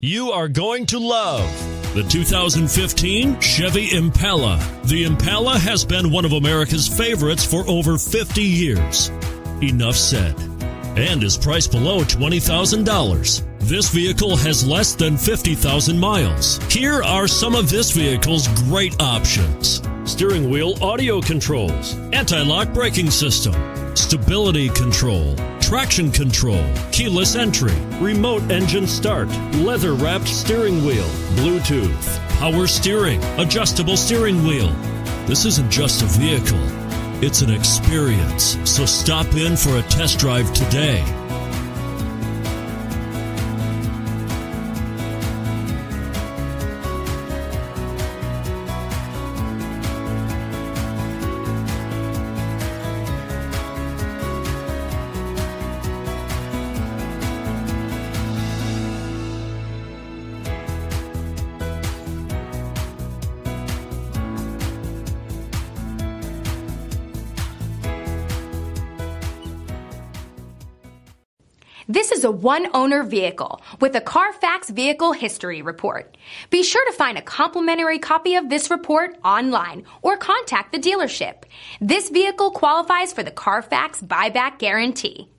You are going to love the 2015 Chevy Impala. The Impala has been one of America's favorites for over 50 years. Enough said. And is priced below $20,000. This vehicle has less than 50,000 miles. Here are some of this vehicle's great options: steering wheel audio controls, anti-lock braking system, stability control, traction control, keyless entry, remote engine start, leather-wrapped steering wheel, Bluetooth, power steering, adjustable steering wheel. This isn't just a vehicle, it's an experience. So stop in for a test drive today. This is a one-owner vehicle with a CARFAX Vehicle History Report. Be sure to find a complimentary copy of this report online or contact the dealership. This vehicle qualifies for the CARFAX Buyback Guarantee.